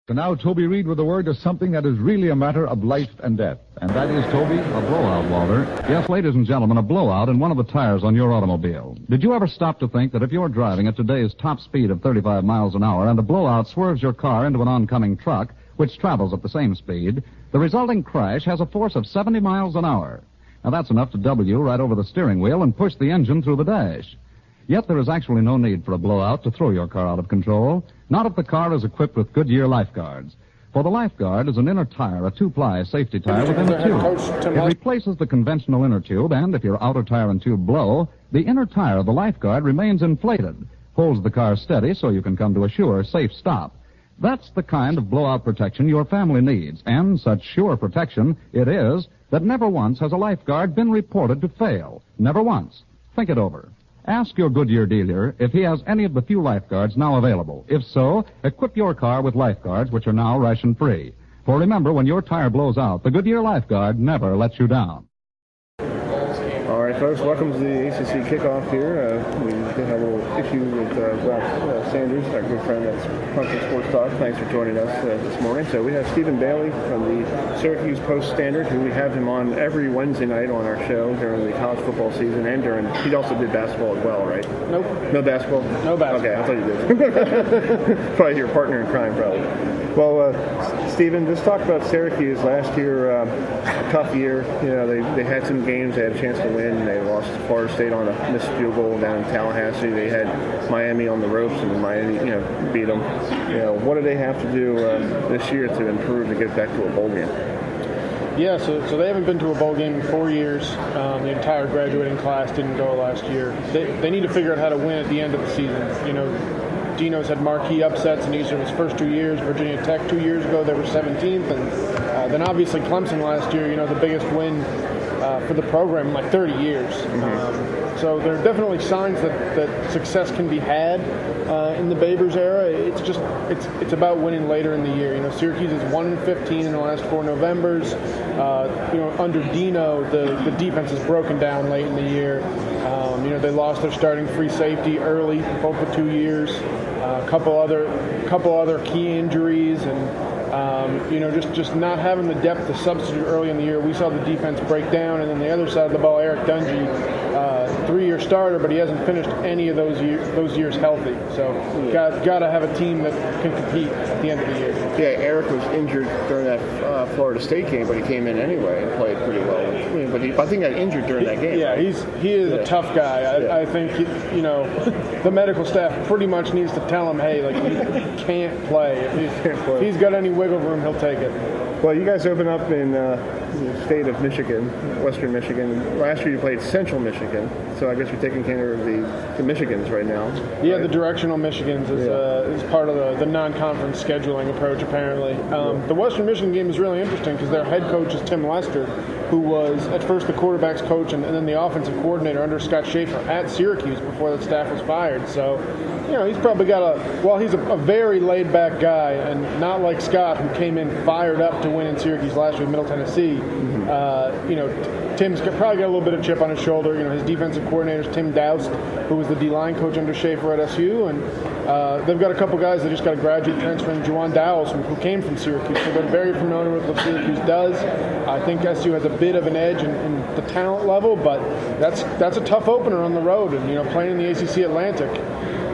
And now Toby Reed with a word to something that is really a matter of life and death. And that is, Toby, a blowout, Walter. Yes, ladies and gentlemen, a blowout in one of the tires on your automobile. Did you ever stop to think that if you're driving at today's top speed of 35 miles an hour and a blowout swerves your car into an oncoming truck, which travels at the same speed, the resulting crash has a force of 70 miles an hour? Now, that's enough to double you right over the steering wheel and push the engine through the dash. Yet there is actually no need for a blowout to throw your car out of control, not if the car is equipped with Goodyear lifeguards. For the lifeguard is an inner tire, a two-ply safety tire within a tube. It replaces the conventional inner tube, and if your outer tire and tube blow, the inner tire of the lifeguard remains inflated, holds the car steady so you can come to a sure, safe stop. That's the kind of blowout protection your family needs, and such sure protection it is that never once has a lifeguard been reported to fail. Never once. Think it over. Ask your Goodyear dealer if he has any of the few lifeguards now available. If so, equip your car with lifeguards, which are now ration-free. For remember, when your tire blows out, the Goodyear lifeguard never lets you down. All right, folks, welcome to the ACC Kickoff here. We did have a little issue with Rob Sanders, our good friend at Punch Sports Talk. Thanks for joining us this morning. So we have Stephen Bailey from the Syracuse Post-Standard, who we have him on every Wednesday night on our show during the college football season and he also did basketball as well, right? Nope. No basketball? No basketball. Okay, I thought you did. Probably your partner in crime, probably. Well, Stephen, let's talk about Syracuse last year. A tough year. You know, they had some games they had a chance to win. They lost to Florida State on a missed field goal down in Tallahassee. They had Miami on the ropes, and Miami, beat them. What do they have to do this year to improve to get back to a bowl game? Yeah, so they haven't been to a bowl game in 4 years. The entire graduating class didn't go last year. They need to figure out how to win at the end of the season. Dino's had marquee upsets in each of his first 2 years. Virginia Tech 2 years ago, they were 17th. And then obviously Clemson last year, the biggest win for the program in like 30 years. Mm-hmm. So there are definitely signs that success can be had in the Babers era. It's about winning later in the year. Syracuse is 1-15 in the last 4 Novembers. Under Dino, the defense is broken down late in the year. They lost their starting free safety early, both for 2 years. A couple other key injuries, and just not having the depth to substitute early in the year. We saw the defense break down, and then the other side of the ball, Eric Dungy, 3-year starter, but he hasn't finished any of those years healthy. So got to have a team that can compete at the end of the year. Yeah, Eric was injured during that Florida State game, but he came in anyway and played pretty well. But I think he got injured during that game. Yeah, right? he is a tough guy. I think the medical staff pretty much needs to tell him, hey, he can't play. If he's got any wiggle room, he'll take it. Well, you guys open up in the state of Michigan, Western Michigan. Last year you played Central Michigan, so I guess you're taking care of the Michigans right now. Yeah, right? The directional Michigans is part of the non-conference scheduling approach, apparently. The Western Michigan game is really interesting because their head coach is Tim Lester, who was at first the quarterback's coach and then the offensive coordinator under Scott Schaefer at Syracuse before that staff was fired. So, he's probably got he's a very laid-back guy, and not like Scott, who came in fired up to win in Syracuse last year in Middle Tennessee. Mm-hmm. Tim's probably got a little bit of chip on his shoulder. His defensive coordinator is Tim Doust, who was the D-line coach under Schaefer at SU, and they've got a couple guys that just got a graduate transfer in Juwan Dowles, who came from Syracuse. So they're very familiar with what Syracuse does. I think SU has a bit of an edge in the talent level, but that's a tough opener on the road, and playing in the ACC Atlantic.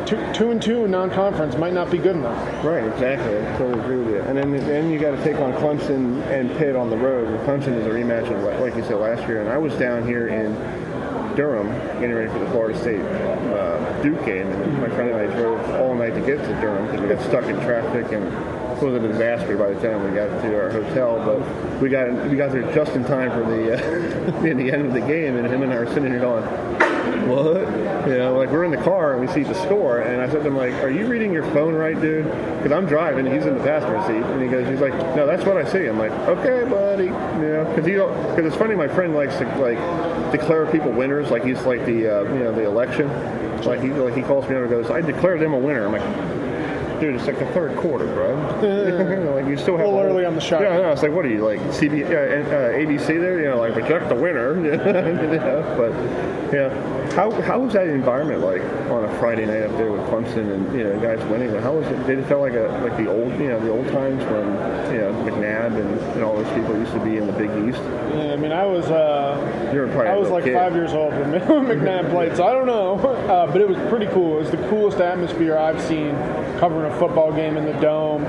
2-2 in non-conference might not be good enough. Right, exactly. I totally agree with you. And then you got to take on Clemson and Pitt on the road. Clemson is a rematch of, like you said, last year. And I was down here in Durham getting ready for the Florida State Duke game. And my friend and I drove all night to get to Durham because we got stuck in traffic, and it was a disaster by the time we got to our hotel. But we got there just in time for the end of the game, and him and I were sitting here going, what? We're in the car and we see the score, and I said to him, are you reading your phone right, dude? Because I'm driving and he's in the passenger seat, and he's like, no, that's what I see. I'm like, okay, buddy, because it's funny, my friend likes to declare people winners, like he's like the election, he calls me over and goes, I declare them a winner. I'm like, dude, it's like the third quarter, bro. Like you still have a little early on the shot. Yeah, no, it's like, what are you, like ABC there? You know, like project the winner. But how was that environment like on a Friday night up there with Clemson and guys winning? How was it? Did it feel like the old times when McNabb and all those people used to be in the Big East? Yeah, I mean, I was like kid. 5 years old when McNabb played, so I don't know, but it was pretty cool. It was the coolest atmosphere I've seen covering a football game in the Dome.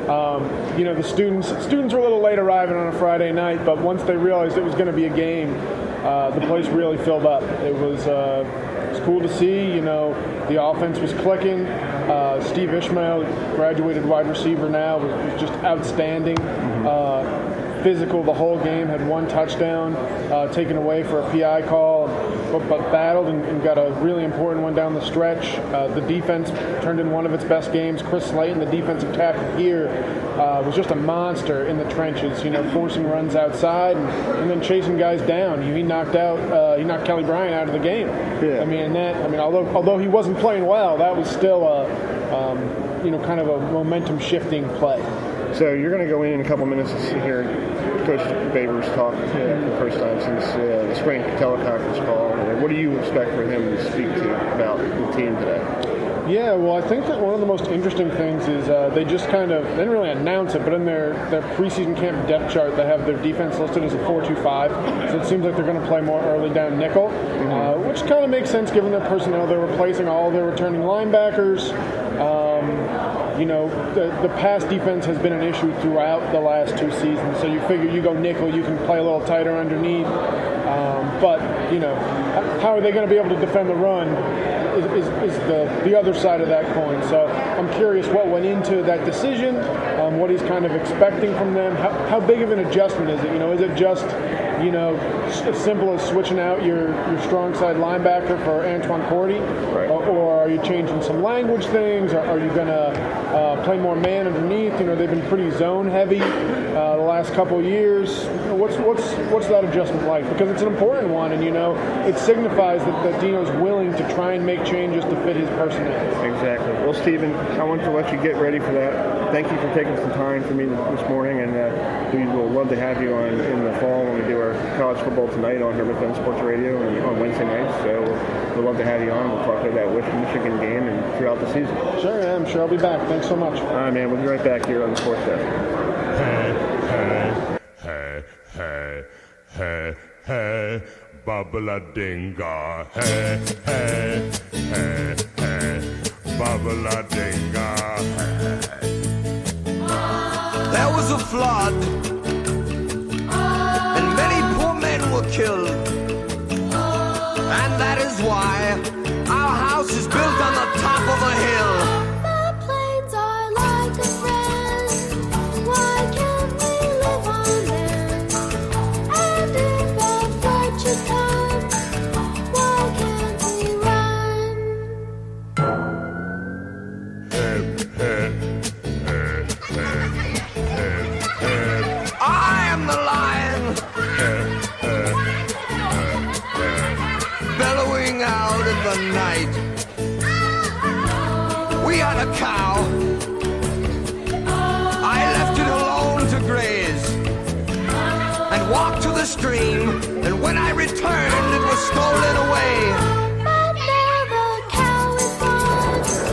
The students were a little late arriving on a Friday night, but once they realized it was going to be a game, the place really filled up. It was cool to see. The offense was clicking. Steve Ishmael, graduated wide receiver now, was just outstanding. Physical the whole game, had one touchdown taken away for a PI call, but battled and got a really important one down the stretch. The defense turned in one of its best games. Chris Slayton, the defensive tackle here, was just a monster in the trenches, forcing runs outside and then chasing guys down. He knocked Kelly Bryant out of the game. Yeah. Although he wasn't playing well, that was still kind of a momentum shifting play. So you're going to go in a couple minutes to hear Coach Babers talk for the first time since the spring teleconference call. What do you expect for him to speak to about the team today? Yeah, well, I think that one of the most interesting things is they just they didn't really announce it, but in their preseason camp depth chart, they have their defense listed as a 4-2-5. So it seems like they're going to play more early down nickel, which kind of makes sense given their personnel. They're replacing all of their returning linebackers. The pass defense has been an issue throughout the last two seasons. So you figure you go nickel, you can play a little tighter underneath. But how are they going to be able to defend the run is the other side of that coin. So I'm curious what went into that decision, what he's kind of expecting from them. How big of an adjustment is it? Is it just as simple as switching out your strong side linebacker for Antoine Cordy? Right. Or are you changing some language things? Are you going to play more man underneath? They've been pretty zone heavy the last couple of years. What's that adjustment like? Because it's an important one, and it signifies that Dino's willing to try and make changes to fit his personality. Exactly. Well, Stephen, I want to let you get ready for that. Thank you for taking some time for me this morning, and we will love to have you on in the fall when we do our college football tonight on Herberton Sports Radio and on Wednesday nights. So we'd love to have you on. We'll talk about that Michigan game and throughout the season. Sure, yeah, I'm sure I'll be back. Thanks so much. All right, man. We'll be right back here on the Sports Desk. Hey, babala-dinga. Hey, babala-dinga. There was a flood, and many poor men were killed. And that is why our house is built on the top of a hill. The plains are like a friend. Why can't we live on them? And if a flood should come, why can't we run? I am the lion, bellowing out in the night. We had a cow. I left it alone to graze and walked to the stream, and when I returned, it was stolen away. But now the cow is gone.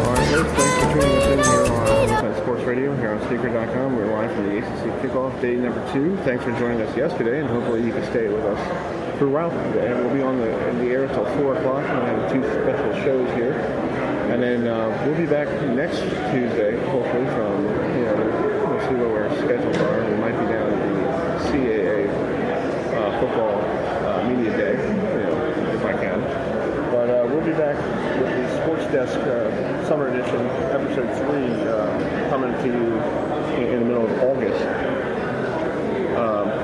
All right, folks, thanks for tuning us in here on Sports Radio, here on Sneaker.com. We're live from the ACC Kickoff, day number 2. Thanks for joining us yesterday, and hopefully you can stay with us throughout the day. We'll be on the air until 4 o'clock, and we'll have 2 special shows here. And then we'll be back next Tuesday, hopefully, from, we'll see what our schedules are. We might be down at the CAA football media day, if I can. But we'll be back with the Sports Desk Summer Edition, Episode 3, coming to you in the middle of August.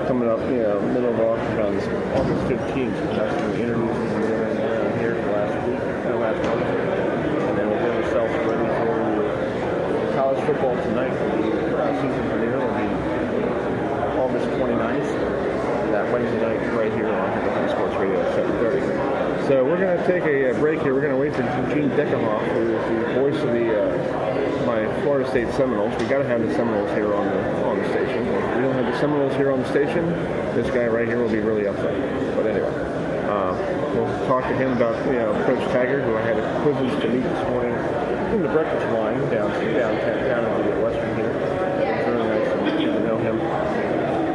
Coming up, middle of August, around August 15th. That's the interviews we've been doing here for last month. And then we'll get ourselves ready for college football tonight. The season premiere will be August 29th. That Wednesday night right here on Sports Radio at 7:30. So we're going to take a break here. We're going to wait for Gene Kickoff, who is the voice of my Florida State Seminoles. We got to have the Seminoles here on the station. If we don't have the Seminoles here on the station, this guy right here will be really upset. But anyway, we'll talk to him about Coach Taggart, who I had a privilege to meet this morning in the breakfast line down in the Western here. It's really nice to know him.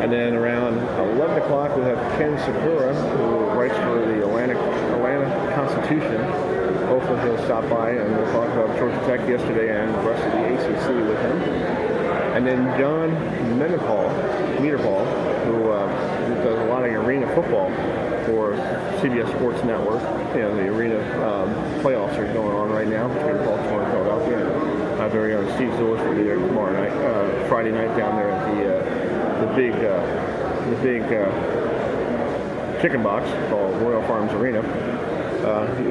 And then around 11 o'clock, we'll have Ken Sakura, who writes for the Atlanta Constitution. Hopefully he'll stop by and we'll talk about Georgia Tech yesterday and the rest of the ACC with him. And then John Meterpaul, who does a lot of arena football for CBS Sports Network. The arena playoffs are going on right now between Baltimore and Philadelphia. And our very own Steve Zulis will be there tomorrow night, Friday night down there at the big chicken box called Royal Farms Arena.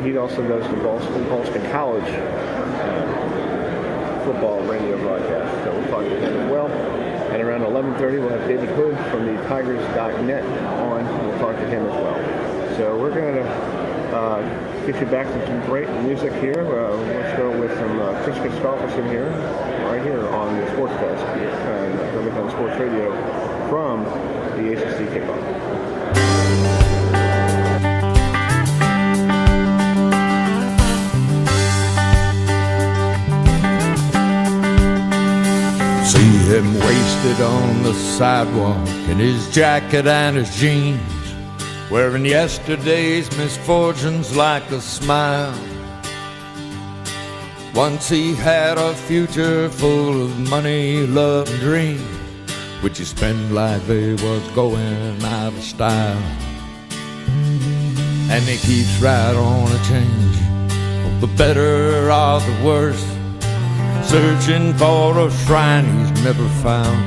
He also does the Boston College football radio broadcast, so we'll talk to him as well. And around 11:30, we'll have David Hood from the Tigers.net on. We'll talk to him as well. So we're going to get you back to some great music here. Let's go with some Chris Christopherson here, right here on the Sports Desk, and on Sports Radio from the ACC Kickoff. See him wasted on the sidewalk in his jacket and his jeans, wearing yesterday's misfortunes like a smile. Once he had a future full of money, love, and dreams, which he spent like they was going out of style. And he keeps right on a change, for the better or the worse, searching for a shrine he's never found,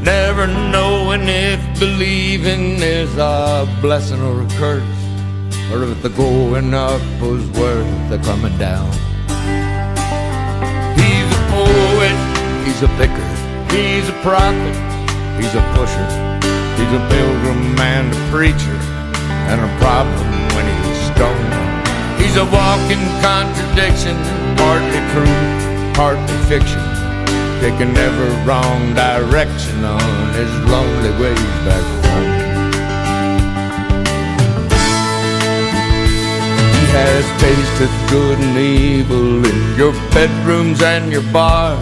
never knowing if believing is a blessing or a curse, or if the going up was worth the coming down. He's a poet, he's a vicar, he's a prophet, he's a pusher, he's a pilgrim and a preacher, and a problem when he's stoned. He's a walking contradiction, partly truth, partly fiction, taking every wrong direction on his lonely way back home. He has tasted good and evil in your bedrooms and your bars,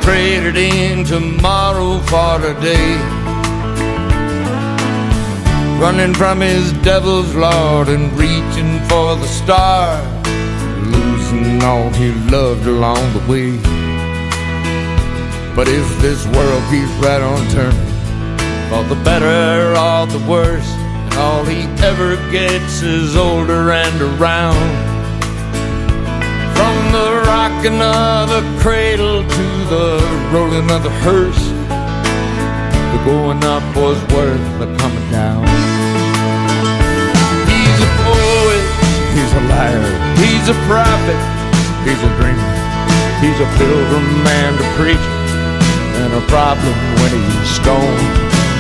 traded in tomorrow for today, running from his devil's lord and reaching for the stars, losing all he loved along the way. But if this world keeps right on turning, for the better or the worse, and all he ever gets is older and around, from the rocking of the cradle to the rolling of the hearse, the going up was worth the coming down. He's a poet, he's a liar, he's a prophet, he's a dreamer, he's a pilgrim and a preacher, and a problem when he's stoned.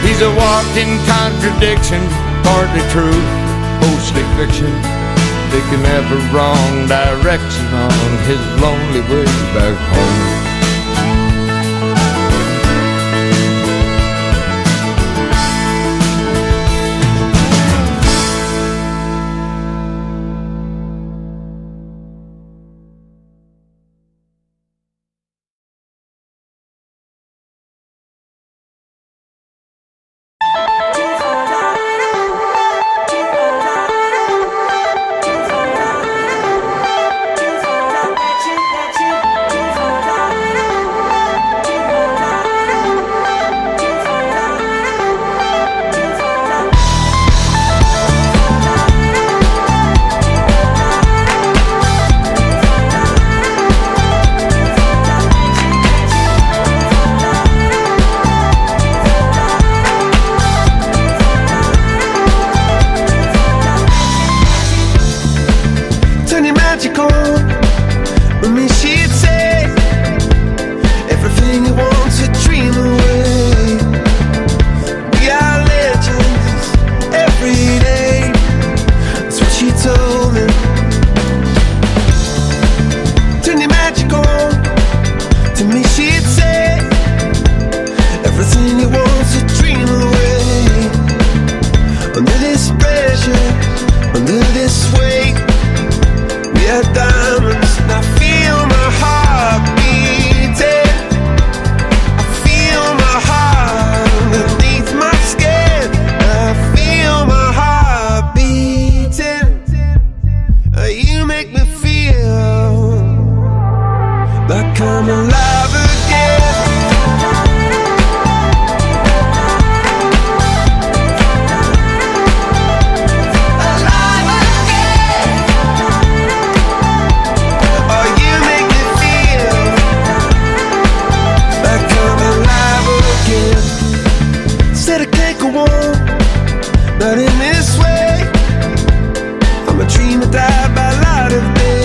He's a walking contradiction, partly truth, mostly fiction, taking every wrong direction on his lonely way back home. like I'm alive again. Alive again. Oh, you make me feel like I'm alive again. Said I can't go on, not in this way. I'm a dream that died by light of day.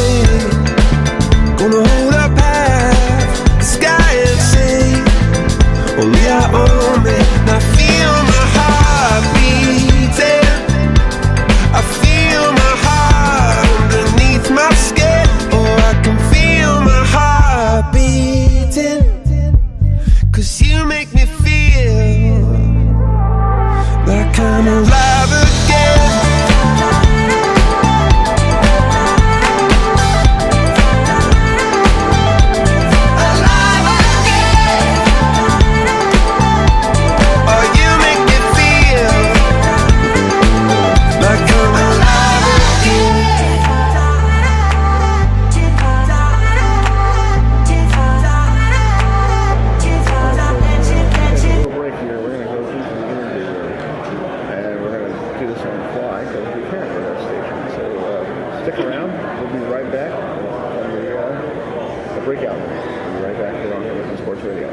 Gonna hold up half the sky and say, only I own me. And I feel my heart beating. I feel my heart underneath my skin. Oh, I can feel my heart beating. 'Cause you make me feel like I'm alive again. Alive again. Oh, you make me feel like I'm alive again. Little break here. We're going to go through some interview and we're going to do this on the fly because we can with our station. So stick around. We'll be right back on the breakout. We'll be right back here on Hamilton Sports Radio.